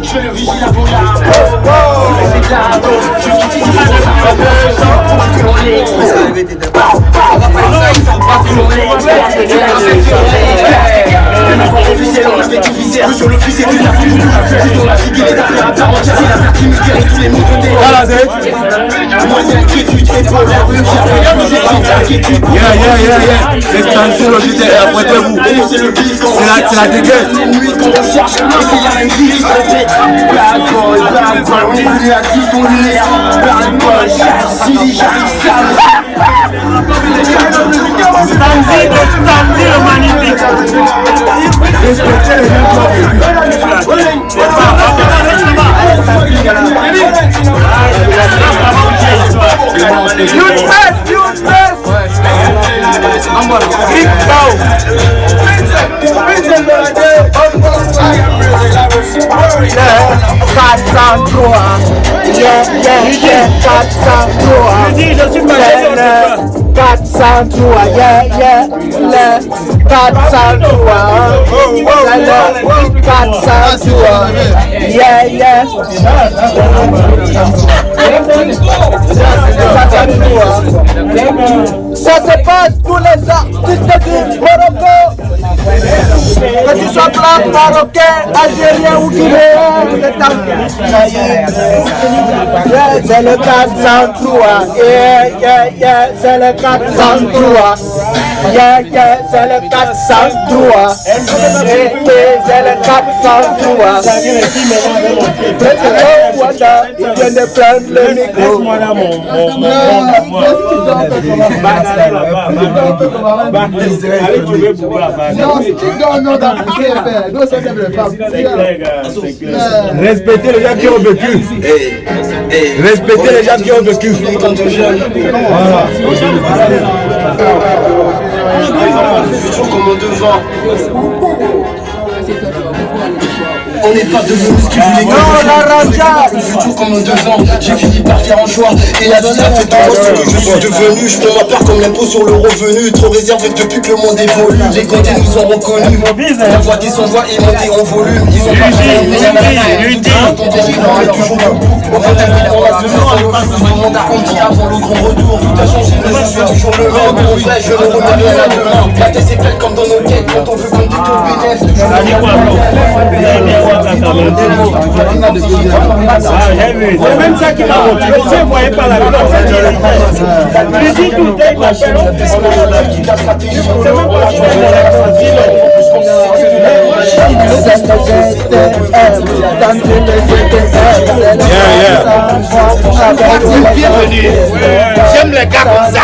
Je fais le vigile avant la je fais de la dose. Jusqu'ici c'est pour ça. Faut pas que l'on les expresse. On va pas que l'on les expresse. On a fait tout viser. Sur le fils et tout la vie. On a figué les affaires à part entière. C'est l'affaire qui me guérit tous les mots de terre. Moi d'inquiétude et pour l'avenir. J'ai pas d'inquiétude. C'est tension le JT, apprêtez-vous. C'est le bif quand c'est la dégueule. Les nuits qu'on recherche, et c'est la même vie qui se répète. Bad boy, on est venu à 10, on l'air. Bad boy, chassis, j'arrive sale. Stanzi le magnifique. Ça se passe pour les artistes du Morocco. Que tu sois blanc, marocain, algérien ou guinéen, c'est le 403. C'est le 403. C'est le 403. C'est le 403. Il vient de prendre le micro. Respectez les gens qui ont vécu. Respectez les gens qui ont vécu. Voilà. On n'est pas devenu ce qu'ils voulaient que je futur comme en 2 ans. J'ai fini par faire un choix et la vie a fait tendance ce que je suis devenu. Je prends ma part comme l'impôt sur le revenu. Trop réservé depuis que le monde évolue. Les côtés nous ont reconnus. La voix des sans voix est montée en volume. Ils ont pas ton président est toujours debout. On fait un peu dans la semaine. Tout le monde a conquis avant le grand retour. Tout a changé mais je suis toujours le même. Mon frère je ne remets rien à demain. La tête c'est pleine comme dans nos quêtes. Quand on veut qu'on dit ton bénéfice. Toujours C'est même ça qui m'a motivé. Si vous ne voyez pas la vidéo, c'est tout le temps, Bienvenue. J'aime les gars comme ça.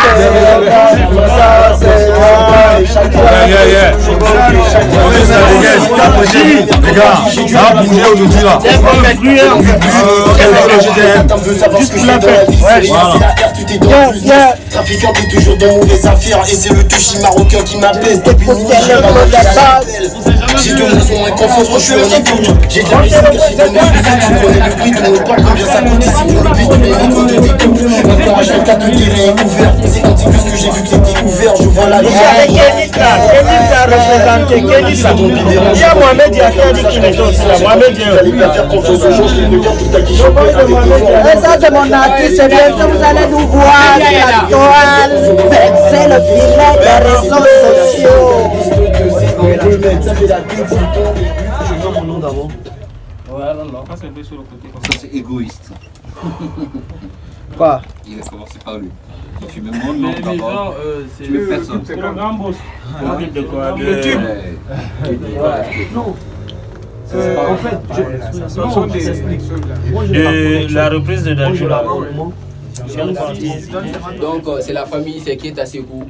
Les gars, ça a bougé aujourd'hui là. Juste pour la fête. Trafiquant qui est toujours dans mauvaises affaires. Et c'est le touchy marocain qui m'apaise. Depuis une nuit, j'ai de moins en confiance quand je suis en écoute. J'ai de la musique, je suis venu je connais le prix, tout le monde parle combien ça coûte. Ici pour le but, tous les micros de découpe. Maintenant H24, tout est réouvert. C'est quand c'est plus que j'ai vu que c'était ouvert. Je vois la vie. Kénit a représenté. Kénit là. Il y a Mohamed Diaker qui est aussi là. Mohamed Diaker. Ça c'est mon artiste, c'est bien que vous allez nous voir. C'est le filet des réseaux sociaux. Ça fait la tête, c'est ton début. Je vois mon nom d'avant. Ouais, non, passe un peu sur le côté. Ça c'est égoïste. Quoi? Il a commencé par lui. Tu mets mon nom d'abord. Tu mets personne. C'est le grand boss. Le tube. Non. En fait, la reprise de Danjula. Donc c'est la famille, c'est Keita Sekou,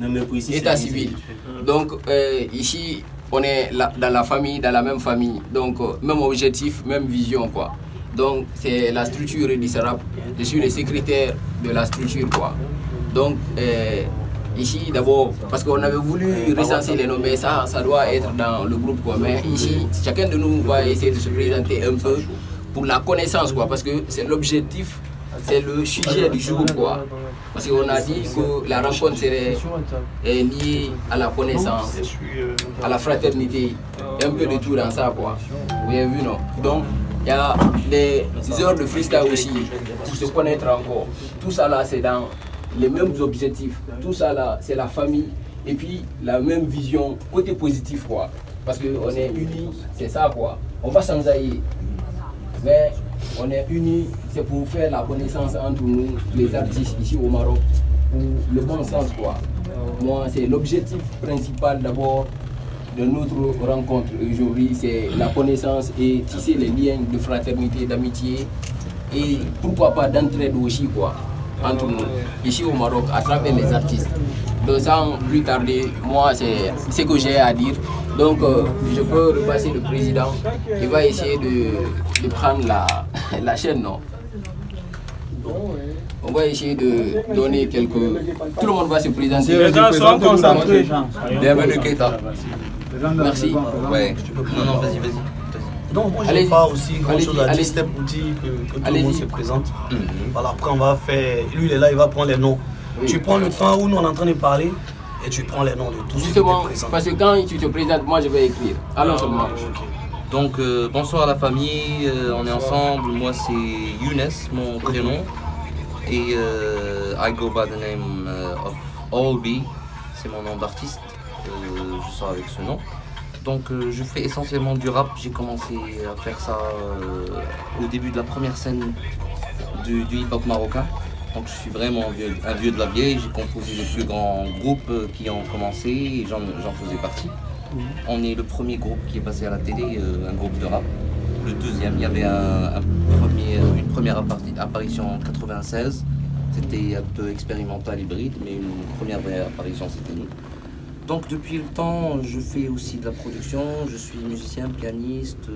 état civil. Donc ici on est dans la famille, dans la même famille. Donc même objectif, même vision quoi. Donc c'est la structure du SERAP. Je suis le secrétaire de la structure quoi. Donc ici d'abord, parce qu'on avait voulu recenser les noms, mais ça doit être dans le groupe quoi. Mais ici, chacun de nous va essayer de se présenter un peu pour la connaissance quoi, parce que c'est l'objectif, c'est le sujet du jour quoi. Parce qu'on a dit que la rencontre serait liée à la connaissance, à la fraternité un peu de tout dans ça, quoi. Vous avez vu, non? Donc, il y a des heures de freestyle aussi, pour se connaître encore. Tout ça là, c'est dans les mêmes objectifs. Tout ça là, c'est la famille. Et puis, la même vision, côté positif, quoi. Parce qu'on est unis, c'est ça, quoi. On va s'enjailler. Mais on est unis, c'est pour faire la connaissance entre nous, les artistes ici au Maroc, pour le bon sens, quoi. Moi, c'est l'objectif principal d'abord de notre rencontre aujourd'hui, c'est la connaissance et tisser les liens de fraternité, d'amitié et pourquoi pas d'entraide aussi, quoi, entre nous, ici au Maroc, à travers les artistes. Donc sans plus tarder, moi c'est ce que j'ai à dire. Donc je peux repasser le président, il va essayer de prendre la chaîne, non? On va essayer de donner quelques... Tout le monde va se présenter. Les gens sont concentrés. Bienvenue Keita. Merci. Ouais. Non, vas-y. Donc moi j'ai pas aussi grand chose à dire, c'était pour dire que tout le monde se présente. Voilà, après on va faire, lui il est là, il va prendre les noms. Oui. Tu prends le temps où nous on est en train de parler et tu prends les noms de tous ceux qui te présentent. Parce que quand tu te présentes, moi je vais écrire. Alors seulement. Donc bonsoir à la famille, on est ensemble, moi c'est Younes, mon prénom. Et I go by the name of Olby, c'est mon nom d'artiste, je sors avec ce nom. Donc je fais essentiellement du rap, j'ai commencé à faire ça au début de la première scène du hip-hop marocain. Donc je suis vraiment un vieux de la vieille, j'ai composé les plus grands groupes qui ont commencé et j'en faisais partie. On est le premier groupe qui est passé à la télé, un groupe de rap. Le deuxième, il y avait une première apparition en 1996. C'était un peu expérimental, hybride, mais une première vraie apparition, c'était nous. Donc depuis le temps, je fais aussi de la production, je suis musicien, pianiste,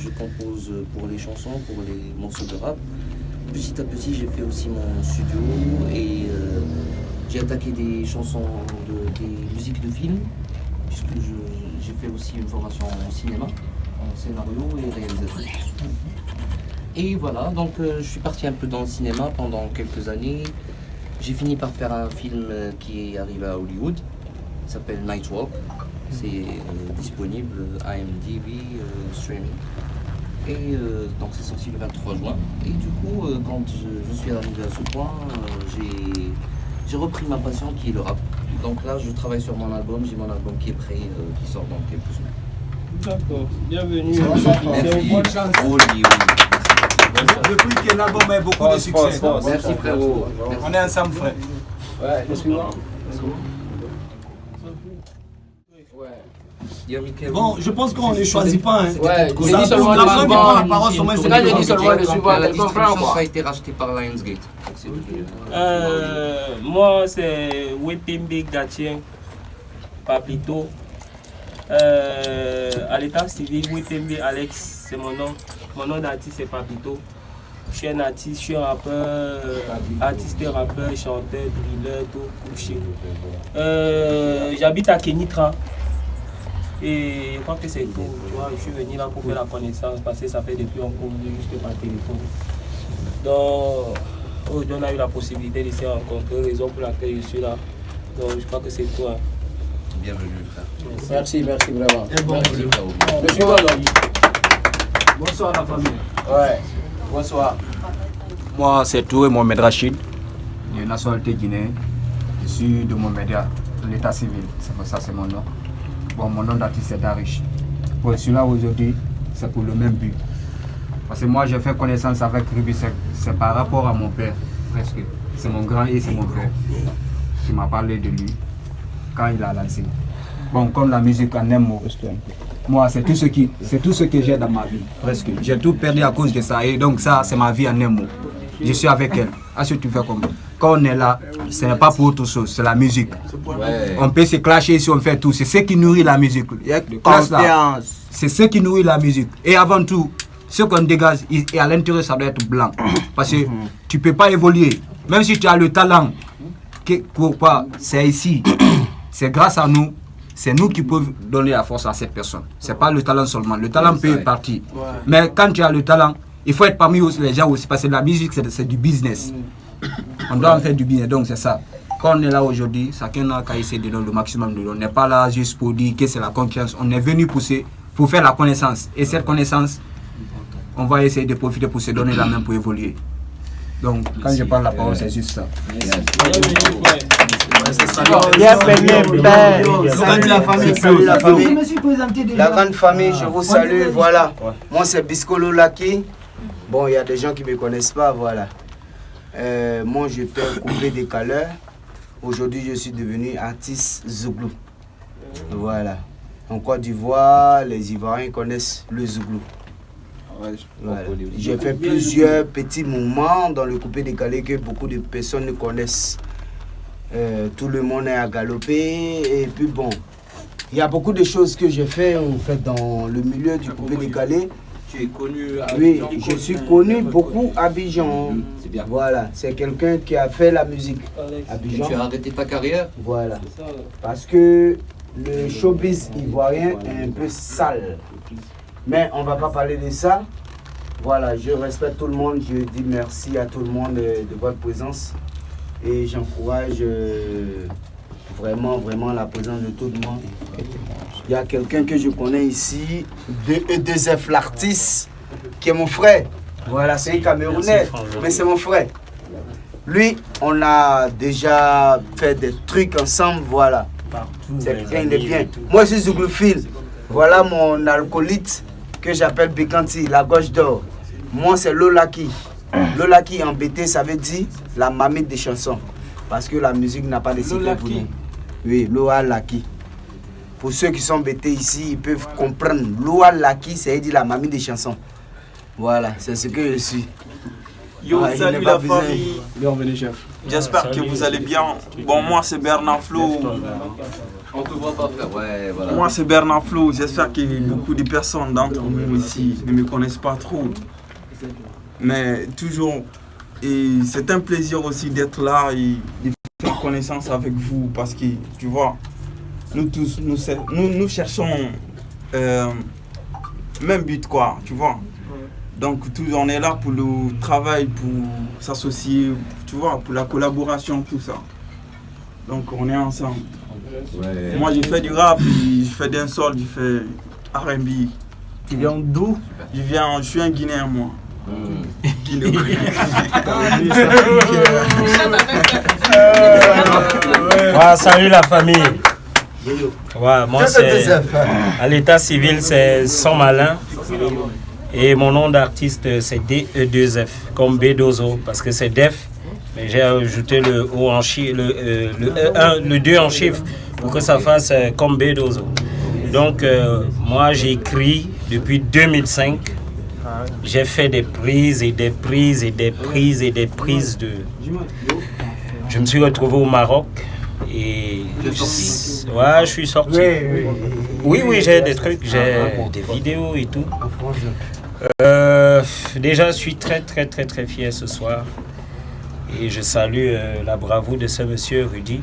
je compose pour les chansons, pour les morceaux de rap. Petit à petit, j'ai fait aussi mon studio et j'ai attaqué des chansons, des musiques de film, puisque j'ai fait aussi une formation en cinéma, en scénario et réalisation. Et voilà, donc je suis parti un peu dans le cinéma pendant quelques années. J'ai fini par faire un film qui est arrivé à Hollywood, il s'appelle Nightwalk. C'est disponible IMDb, streaming. Et donc c'est sorti le 23 juin. Et du coup, quand je suis arrivé à ce point, j'ai repris ma passion qui est le rap. Donc là, je travaille sur mon album, j'ai mon album qui est prêt, qui sort dans quelques semaines. D'accord, bienvenue. Merci. Depuis que l'album a beaucoup de succès. Merci frérot. On est ensemble, frère. Ouais, le suivant. Bon, je pense qu'on ne les choisit pas. Hein. Ouais, j'ai dit seulement le suivant. C'est là j'ai dit seulement le suivant. La distribution a été rachetée par Lionsgate. Moi, c'est Wepembe Gatien Pablito. À l'état civil, Wepembe Alex, c'est mon nom. Mon nom d'artiste, c'est Pablito. Je suis un artiste, je suis un rappeur, artiste, rappeur, chanteur, driller, tout couché. J'habite à Kenitra. Et je crois que c'est tout. Tu vois, je suis venu là pour faire la connaissance parce que ça fait depuis un coup juste par téléphone. Donc, aujourd'hui, on a eu la possibilité de se rencontrer, raison pour laquelle je suis là. Donc, je crois que c'est toi. Bienvenue, frère. Merci vraiment. Merci, frère. Le suivant, donc. Bonsoir la famille. Ouais, bonsoir. Moi, c'est Touré Mohamed Rachid, de nationalité guinéenne. Je suis de mon média, l'état civil. C'est pour ça c'est mon nom. Bon, mon nom d'artiste c'est Darish. Bon, je suis là aujourd'hui, c'est pour le même but. Parce que moi, j'ai fait connaissance avec Ruby, c'est par rapport à mon père, presque. C'est mon grand et c'est mon frère qui m'a parlé de lui quand il a lancé. Bon, comme la musique en un mot, moi, c'est tout ce que j'ai dans ma vie, presque. J'ai tout perdu à cause de ça. Et donc ça, c'est ma vie en un mot. Je suis avec elle. Est-ce que tu fais comme quand on est là, ce n'est pas pour autre chose, c'est la musique. Ouais. On peut se clasher si on fait tout. C'est ce qui nourrit la musique. C'est ce qui nourrit la musique. Et avant tout, ce qu'on dégage, et à l'intérieur, ça doit être blanc. Parce que tu ne peux pas évoluer. Même si tu as le talent, pourquoi c'est ici. C'est grâce à nous. C'est nous qui pouvons donner la force à cette personne. Ce n'est pas le talent seulement. Le talent peut partir. Ouais. Mais quand tu as le talent, il faut être parmi les gens aussi. Parce que la musique, c'est du business. On doit en faire du business. Donc c'est ça. Quand on est là aujourd'hui, chacun a qu'à essayer de donner le maximum de l'eau. On n'est pas là juste pour dire que c'est la confiance. On est venu pousser. Il pour faire la connaissance. Et cette connaissance, on va essayer de profiter pour se donner la main pour évoluer. Donc, quand je parle la parole, c'est juste ça. Salut la famille, salut la famille. La grande famille, je vous salue, voilà. Moi c'est Bisco Lolaki. Bon, il y a des gens qui ne me connaissent pas, voilà. Moi j'étais coupé des caleurs. Aujourd'hui je suis devenu artiste Zouglou. Voilà. En Côte d'Ivoire, les Ivoiriens connaissent le Zouglou. Voilà. J'ai fait plusieurs petits moments dans le coupé décalé que beaucoup de personnes ne connaissent. Tout le monde est à galoper et puis bon, il y a beaucoup de choses que j'ai fait en fait dans le milieu du coupé décalé. Tu es connu à Abidjan. Oui, je suis connu beaucoup à Abidjan. C'est bien. Voilà, c'est quelqu'un qui a fait la musique à Abidjan. Tu as arrêté ta carrière? Voilà, parce que le showbiz ivoirien est un peu sale. Mais on ne va pas parler de ça. Voilà, je respecte tout le monde, je dis merci à tout le monde de votre présence. Et j'encourage vraiment la présence de tout le monde. Il y a quelqu'un que je connais ici, E2F l'artiste, qui est mon frère. Voilà, c'est un Camerounais, mais c'est mon frère. Lui, on a déjà fait des trucs ensemble, voilà. C'est quelqu'un de bien. Moi, je suis Zouglouphile. Voilà mon alcoolite que j'appelle Bekanti, la gauche d'or. Moi, c'est Lolaki. Lolaki en BT, ça veut dire la mamie des chansons. Parce que la musique n'a pas de secret pour nous. Oui, Lolaki. Pour ceux qui sont BT ici, ils peuvent comprendre. Lolaki, ça veut dire la mamie des chansons. Voilà, c'est ce que je suis. Yo, salut la famille. Bienvenue, chef. J'espère que vous allez bien. Bon, moi c'est Bernard Flo. On te voit pas faire, ouais, voilà. Moi c'est Bernard Flo. J'espère que beaucoup de personnes d'entre nous ici ne me connaissent pas trop. Mais toujours, et c'est un plaisir aussi d'être là et de faire connaissance avec vous parce que tu vois, nous tous, nous cherchons même but quoi, tu vois. Donc on est là pour le travail, pour s'associer, tu vois, pour la collaboration, tout ça. Donc on est ensemble. Ouais. Moi j'ai fait du rap, je fais dancehall, je fais R&B. Tu viens d'où? Je suis un Guinéen moi. Salut la famille. Ouais, moi c'est à l'état civil, c'est Sans Malin. Et mon nom d'artiste c'est DE2F, comme Bedozo, parce que c'est Def. Mais j'ai ajouté le O en chiffre, le 2 en chiffre pour que ça fasse comme Bedozo. Donc moi j'écris depuis 2005. J'ai fait des prises et des prises et des prises et des prises de... Je me suis retrouvé au Maroc et... Ouais, je suis sorti. Oui, j'ai des trucs, j'ai des vidéos et tout. Déjà, je suis très fier ce soir. Et je salue la bravoure de ce monsieur Rudy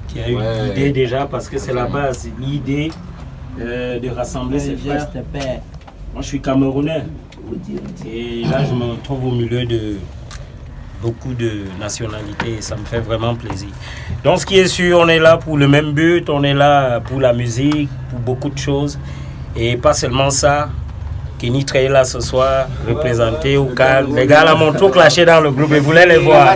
qui a eu l'idée déjà, parce que c'est la base, l'idée de rassembler ses frères. Moi, je suis Camerounais. Et là, je me trouve au milieu de beaucoup de nationalités et ça me fait vraiment plaisir. Donc, ce qui est sûr, on est là pour le même but, on est là pour la musique, pour beaucoup de choses. Et pas seulement ça, Kenny Trey là ce soir, représenté au calme. Les gars là m'ont trop clashé dans le groupe et voulaient les voir.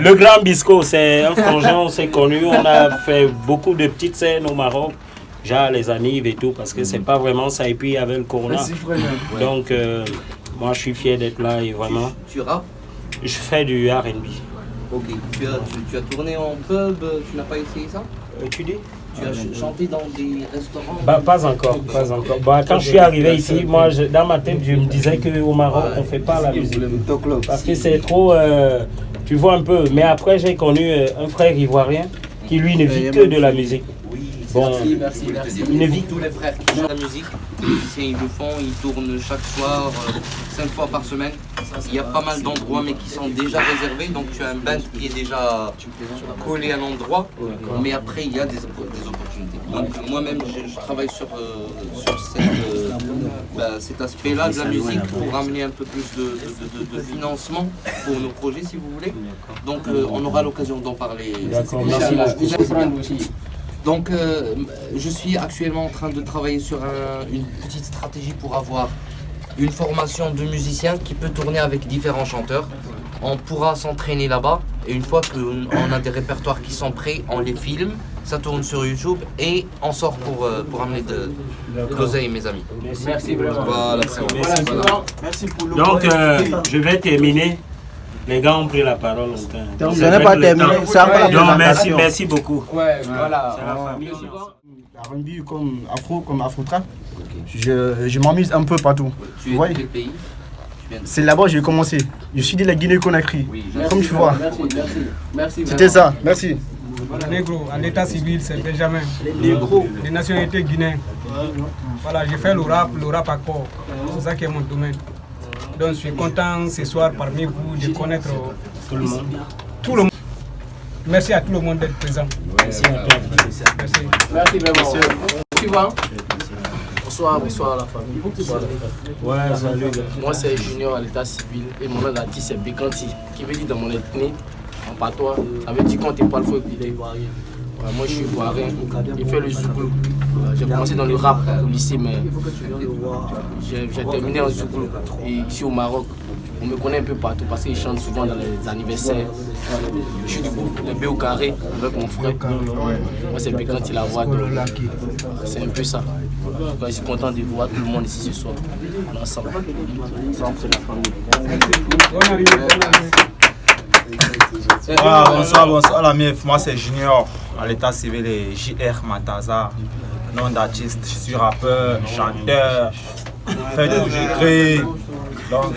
Le Grand Bisco, c'est un frangin, on s'est connu, on a fait beaucoup de petites scènes au Maroc. Genre les annives et tout, parce que c'est pas vraiment ça. Et puis il y avait le corona. Donc moi je suis fier d'être là et vraiment. Tu rappes? Je fais du R&B. Ok. Tu as tourné en pub, tu n'as pas essayé ça? Tu dis? Tu as chanté dans des restaurants? Pas encore. Quand je suis arrivé ici, moi dans ma tête je me disais qu'au Maroc on fait pas la musique. Parce que c'est trop, tu vois un peu. Mais après j'ai connu un frère ivoirien qui lui ne vit que de la musique. Bon, merci. Il vit tous les frères qui font la musique. Ils le font, ils tournent chaque soir, 5 fois par semaine. Il y a pas mal d'endroits mais qui sont déjà réservés. Donc tu as un band qui est déjà collé à l'endroit. Mais après il y a des opportunités. Donc moi-même je travaille sur cet aspect-là de la musique pour amener un peu plus de financement pour nos projets si vous voulez. Donc on aura l'occasion d'en parler. D'accord, merci. Donc, je suis actuellement en train de travailler sur une petite stratégie pour avoir une formation de musicien qui peut tourner avec différents chanteurs. On pourra s'entraîner là-bas et une fois qu'on a des répertoires qui sont prêts, on les filme, ça tourne sur YouTube et on sort pour amener de l'oseille, mes amis. Merci vraiment. Voilà, Merci pour le Donc, je vais terminer. Les gars ont pris la parole longtemps. Ce n'est pas terminé, c'est encore la présentation. Merci beaucoup. Ouais, voilà. C'est la famille. R&B comme afro, comme afro-trap. Je m'amuse un peu partout. Tu es de quel pays? C'est là-bas que j'ai commencé. Je suis de la Guinée-Conakry. Comme tu vois. Merci. C'était ça, merci. Négro, en état civil, c'est Benjamin. Les nationalités guinéennes. Voilà, j'ai fait le rap à corps. C'est ça qui est mon domaine. Donc je suis content ce soir parmi vous de connaître tout le monde. Tout le monde. Merci à tout le monde d'être présent. Merci à toi. Merci vraiment. Suivant. Bonsoir la famille. Ouais, salut. Moi c'est Junior à l'état civil et mon nom d'artiste c'est Bekanti, qui veut dire dans mon ethnie, en patois, ça veut dire quand t'es pas le faux écouter ivoirien. Ouais, moi je suis ivoirien, j'ai fait le zouglou. J'ai commencé dans le rap au lycée, mais j'ai terminé en zouglou. Et ici au Maroc, on me connaît un peu partout parce qu'ils chantent souvent dans les anniversaires. Je suis du groupe de B au carré avec mon frère. Moi c'est Bekanti la voix, c'est un peu ça. Je suis content de voir tout le monde ici ce soir. On est ensemble. Ensemble, c'est la famille. Bonsoir la MIF, moi c'est Junior à l'état civil et JR Mataza, nom d'artiste, je suis rappeur, chanteur, fait tout, j'écris. Donc,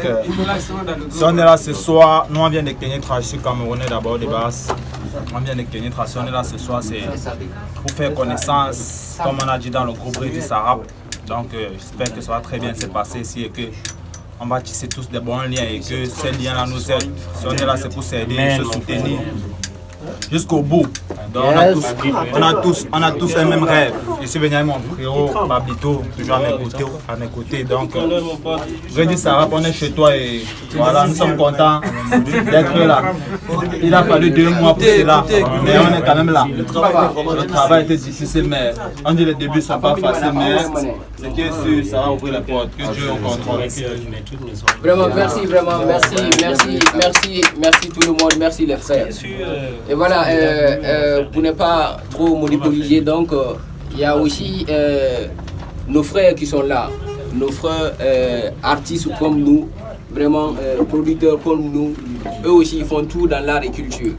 si on est là ce soir, nous on vient de Kenitra, je suis camerounais d'abord de base. On vient de Kenitra, si on est là ce soir, c'est pour faire connaissance, comme on a dit dans le groupe Rédi Sarap. Donc, j'espère que ça va très bien se passer ici et que on va tisser tous des bons liens et que ces liens-là nous aident. Si on est là, c'est pour s'aider, se soutenir jusqu'au bout. Donc, on a tous un même rêve. Je suis venu avec mon frérot Babito, toujours à mes côtés. Donc, je dis Sarah, on est chez toi et voilà, nous sommes contents d'être là. Il a fallu 2 mois pour cela, mais on est quand même là. Le travail était difficile, mais on dit les débuts ne sont pas faciles, mais ce qui est sûr, ça va ouvrir les portes. Que Dieu en contrôle. Vraiment, merci tout le monde, merci les frères. Et voilà, pour ne pas trop monopoliser, donc il y a aussi nos frères qui sont là, nos frères artistes comme nous, vraiment producteurs comme nous, eux aussi ils font tout dans l'art et culture.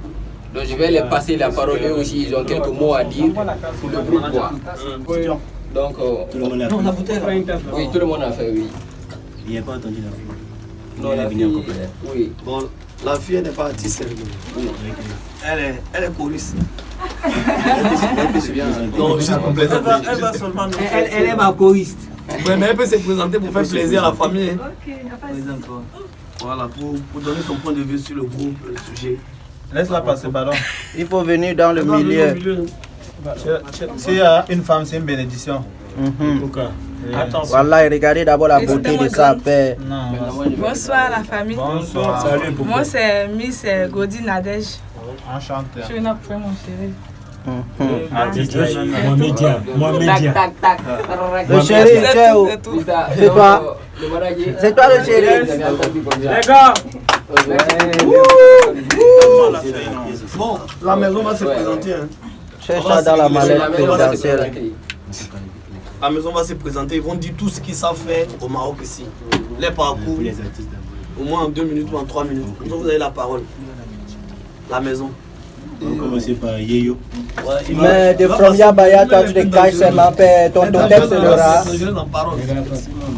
Donc je vais les passer la parole, eux aussi ils ont quelques mots à dire pour le groupe quoi. Donc tout le monde a fait. Oui, tout le monde a fait, oui. Il n'y a pas entendu la fille. Non, la fille, oui. Bon, la fille n'est pas artiste, elle est choriste. Non, juste pour plaisanter. Elle est ma choriste. Ouais, mais elle peut se présenter pour faire plaisir à la famille. Voilà, pour donner son point de vue sur le groupe, le sujet. Laisse-la passer, ballon. Il faut venir dans le milieu. S'il y a une femme, c'est une bénédiction. Voilà, regardez d'abord la beauté de sa paix. Bonsoir la famille. Bonsoir. Salut, moi c'est Miss Godi Nadej. Enchanté. Je suis une après mon chéri. Le chéri, c'est où? C'est toi. C'est toi le chéri. Les gars. Bon, la maison va se présenter. Cherche ça dans la mallette présidentielle. La maison va se présenter, ils vont dire tout ce qu'ils savent faire au Maroc ici. Les parcours, au moins en 2 minutes ou en 3 minutes. Donc vous avez la parole. La maison. On va commencer par Yeyo. Mais de Fromia Baya, toi tu te caches seulement, ton texte sera.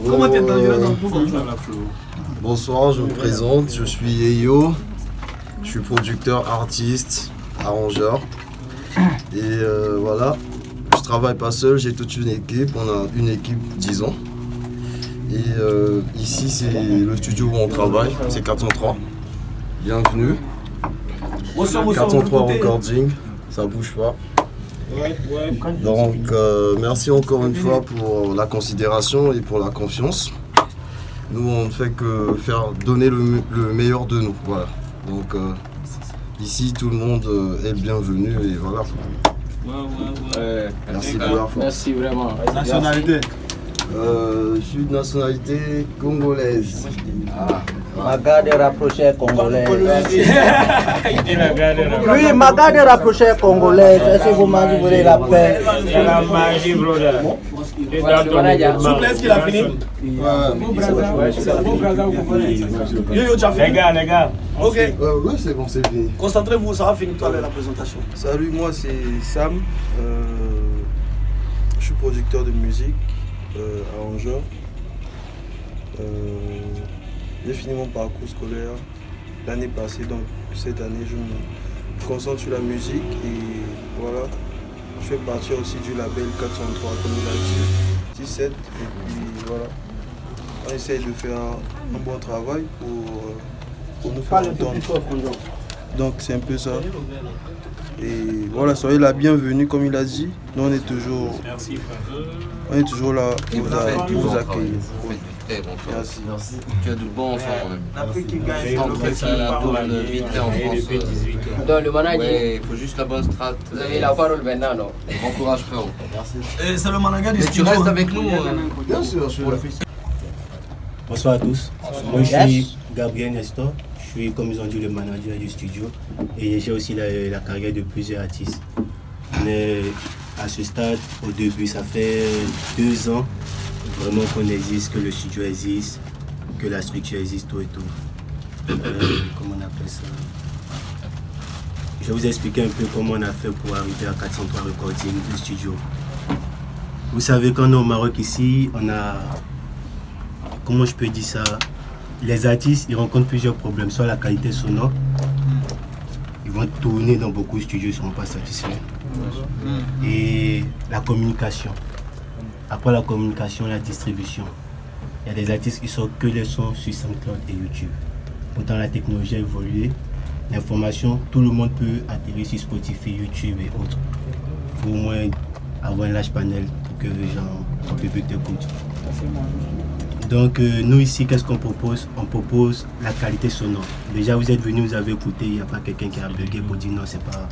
Comment tu es dangereux dans tout comme ça? Bonsoir, je me présente, je suis Yeyo. Je suis producteur, artiste, arrangeur. Et voilà. Je travaille pas seul, j'ai toute une équipe, on a une équipe 10 ans. Et ici c'est le studio où on travaille, c'est 403. Bienvenue. 403 recording, ça bouge pas. Donc merci encore une fois pour la considération et pour la confiance. Nous on ne fait que faire donner le meilleur de nous. Voilà. Donc ici tout le monde est le bienvenu et voilà. Merci vraiment. Nationalité je suis de nationalité congolaise. Ma garde rapprochée congolaise. Oui, ma garde rapprochée congolaise. Est-ce que vous voulez la paix? C'est la magie, brother. Souplesse qu'il a fini. Les gars. Ok. Oui, c'est bon, c'est fini. Concentrez-vous, ça va finir tout à l'heure la présentation. Salut, moi c'est Sam. Je suis producteur de musique, arrangeur. J'ai fini mon parcours scolaire l'année passée, donc cette année je me concentre sur la musique et voilà. Je fais partie aussi du label 403 comme il a dit, 17 et puis voilà. On essaye de faire un bon travail pour nous faire entendre. Donc c'est un peu ça. Et voilà, soyez la bienvenue comme il a dit. Nous on est toujours là pour vous accueillir. Merci. Tu as de bons enfants quand même. Tourne vite en France. Dans le manager. Ouais, il faut juste la bonne strat. Vous avez la parole maintenant, non? Bon courage frérot. Merci. C'est le manager du studio. Tu restes avec nous. Bien sûr, je suis là. Bonsoir à tous. Moi je suis Gabriel Nestor. Je suis, comme ils ont dit, le manager du studio. Et j'ai aussi la carrière de plusieurs artistes. Mais à ce stade, au début, ça fait 2 ans vraiment qu'on existe, que le studio existe, que la structure existe, tout et tout. Comment on appelle ça? Je vais vous expliquer un peu comment on a fait pour arriver à 403 Recording, le studio. Vous savez, quand on est au Maroc ici, on a... Comment je peux dire ça? Les artistes, ils rencontrent plusieurs problèmes, soit la qualité sonore. Ils vont tourner dans beaucoup de studios, ils ne seront pas satisfaits. Et la communication. Après la communication, la distribution. Il y a des artistes qui sortent que les sons sur SoundCloud et YouTube. Pourtant, la technologie a évolué. L'information, tout le monde peut atterrir sur Spotify, YouTube et autres. Il faut au moins avoir un large panel pour que les gens, le public t'écoute. Donc nous ici, qu'est-ce qu'on propose? On propose la qualité sonore. Déjà vous êtes venus, vous avez écouté, il n'y a pas quelqu'un qui a bugué pour dire non, c'est pas...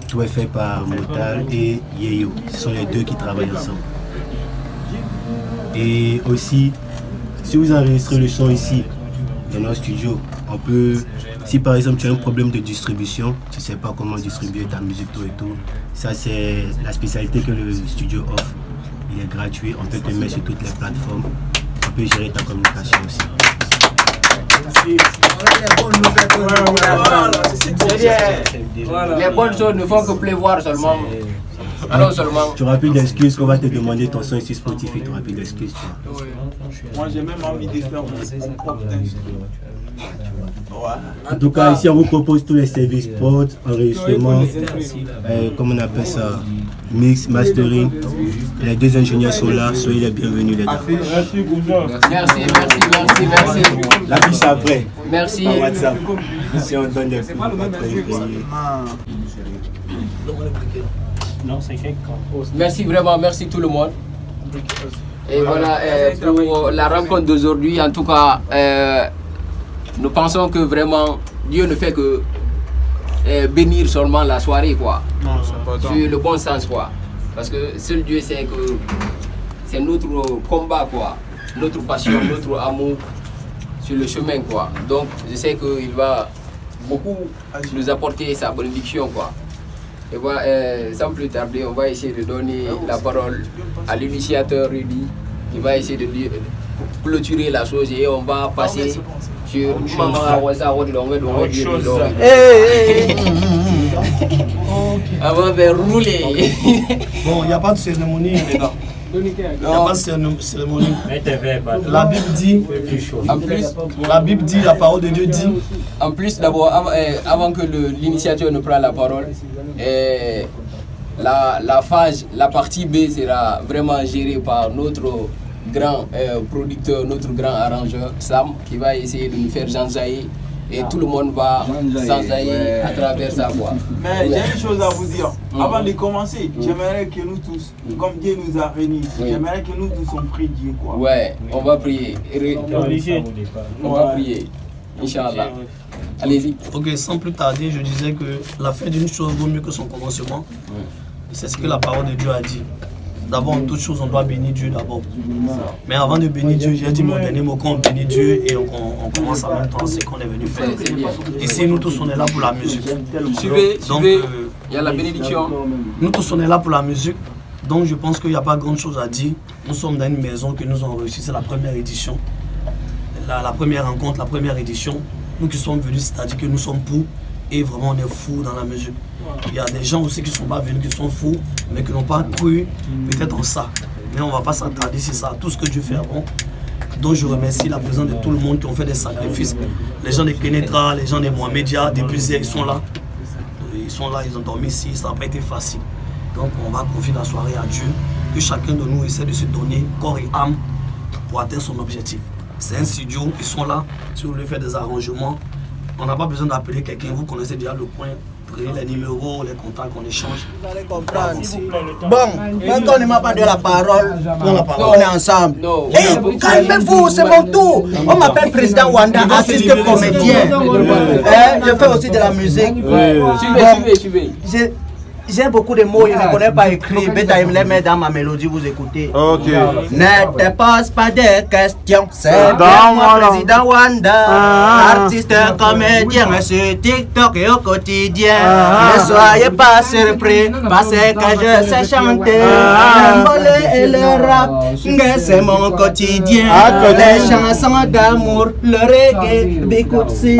Tout est fait par Motal et Yeyo. Ce sont les deux qui travaillent ensemble. Et aussi, si vous enregistrez le son ici, dans notre studio, on peut... Si par exemple tu as un problème de distribution, tu ne sais pas comment distribuer ta musique, tout et tout, ça c'est la spécialité que le studio offre. Il est gratuit, on peut te mettre sur toutes les plateformes. On peut gérer ta communication aussi. Les bonnes choses ne font que pleuvoir seulement. Alors seulement. Tu n'auras plus d'excuses qu'on va te demander ton son sur Spotify, tu n'auras plus d'excuses. Moi j'ai même envie de faire mon propre instrument. En tout cas, ici on vous propose tous les services prod, enregistrement, comment on appelle ça, mix, mastering. Les 2 ingénieurs sont là, soyez les bienvenus les gars. Merci. La fiche après. Merci. Par WhatsApp. Si on donne des prix, Non, c'est quelqu'un. Merci vraiment, merci tout le monde. Et voilà, pour la rencontre d'aujourd'hui, en tout cas, nous pensons que vraiment Dieu ne fait que bénir seulement la soirée, quoi. Sur le bon sens, quoi. Parce que seul Dieu sait que c'est notre combat, quoi. Notre passion, notre amour sur le chemin, quoi. Donc je sais qu'il va beaucoup nous apporter sa bénédiction, quoi. Et voilà, sans plus tarder, on va essayer de donner la parole à l'initiateur Rudy, qui va essayer de clôturer la chose et on va passer sur Maman Awaza. On va faire rouler. Bon, il n'y a pas de cérémonie, les gars. Il n'y a pas de cérémonie. La Bible dit, la Bible dit, la parole de Dieu dit. En plus, d'abord, avant que l'initiateur ne prenne la parole, la partie B sera vraiment gérée par notre grand producteur, notre grand arrangeur, Sam, qui va essayer de nous faire janjailler. Et tout le monde va s'enjailler à travers sa voix. Mais j'ai une chose à vous dire. Avant de commencer, j'aimerais que nous tous, comme Dieu nous a réunis, j'aimerais que nous tous on prie Dieu, quoi. Ouais, on va prier. On va prier. Inch'Allah. Allez-y. Ok, sans plus tarder, je disais que la fin d'une chose vaut mieux que son commencement. C'est ce que la parole de Dieu a dit. D'abord, en toute chose, on doit bénir Dieu d'abord. Mais avant de bénir Dieu, j'ai dit mon dernier mot, quand on bénit Dieu et on commence en même temps, c'est qu'on est venu faire. Ici, nous tous, on est là pour la musique. Donc, il y a la bénédiction. Nous tous, on est là pour la musique. Donc, je pense qu'il n'y a pas grand chose à dire. Nous sommes dans une maison que nous avons réussi, c'est la première édition. La première rencontre, la première édition. Nous qui sommes venus, c'est-à-dire que nous sommes pour et vraiment on est fous dans la musique. Il y a des gens aussi qui ne sont pas venus, qui sont fous, mais qui n'ont pas cru peut-être en ça. Mais on ne va pas s'attarder sur ça. Tout ce que Dieu fait bon. Donc je remercie la présence de tout le monde qui ont fait des sacrifices. Les gens de Kenetra, les gens de Mohamedia, depuis hier, ils sont là. Ils sont là, ils ont dormi ici, ça n'a pas été facile. Donc on va confier la soirée à Dieu, que chacun de nous essaie de se donner corps et âme pour atteindre son objectif. C'est un studio, ils sont là, si vous voulez faire des arrangements, on n'a pas besoin d'appeler quelqu'un, vous connaissez déjà le coin, prenez les numéros, les contacts qu'on échange. Vous allez comprendre. Bon, quand on ne m'a pas donné la parole, on est ensemble. Hey, calmez-vous, c'est mon tour. On m'appelle président Wanda, artiste comédien. Je fais aussi de la musique. J'ai beaucoup de mots, je ne connais pas écrit. Beta, il me les met dans ma mélodie, vous écoutez. Ok. Ne te pose pas de questions. C'est moi, président Wanda, artiste comédien sur TikTok et au quotidien. Ne soyez pas surpris parce que je sais chanter. Le volet et le rap, c'est mon quotidien. Les chansons d'amour, le reggae, Bikutsi.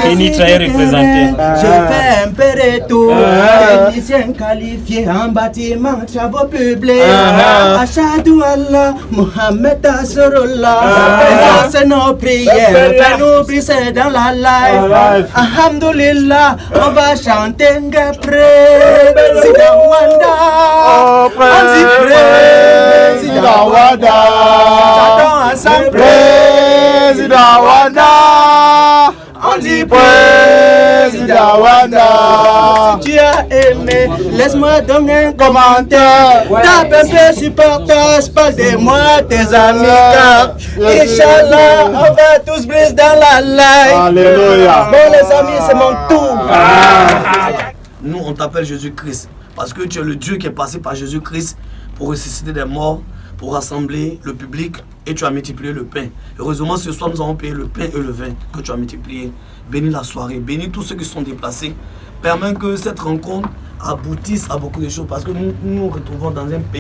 Kenetra est représenté. Je fais un peu de tout. Technicien qualifié en bâtiment, travaux publics. Ashadu Allah, Mohamed Asrullah. C'est nos prières, fais-nous briser dans la life. Alhamdulillah, on va chanter Président Wanda. On dit Président Wanda. Chantons ensemble Président Wanda. On dit Président Wanda. Si tu as aimé, laisse-moi donner un commentaire. Tape un peu sur partage, parle de moi, tes amis. Car Inch'Allah, on va tous briser dans la life. Alléluia. Bon les amis, c'est mon tour. Nous, on t'appelle Jésus-Christ parce que tu es le Dieu qui est passé par Jésus-Christ pour ressusciter des morts, pour rassembler le public, et tu as multiplié le pain. Heureusement, ce soir, nous avons payé le pain et le vin que tu as multiplié. Bénis la soirée, bénis tous ceux qui sont déplacés. Permets que cette rencontre aboutisse à beaucoup de choses parce que nous nous retrouvons dans un pays